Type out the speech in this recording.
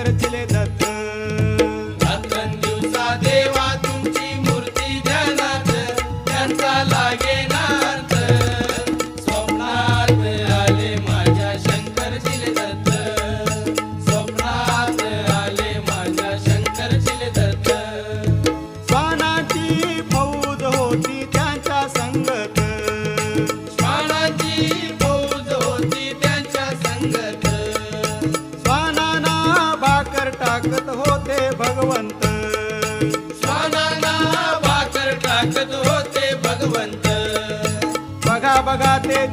शंकर चिले दत्त. रात्रंदिवसा देवा तुमची मूर्ती ध्यानात, त्यांचा लागे नार्थ. स्वप्नात आले माझ्या शंकर चिले दत्त, स्वप्नात आले माझ्या शंकर चिले दत्त. श्वानाची फौज होती त्यांच्या संगत, श्वानाची फौज होती त्यांच्या संगत. श्वानांना भाकर टाकत होते भगवंत. श्वानांना भाकर टाकत होते भगवंत. बघा बघा ते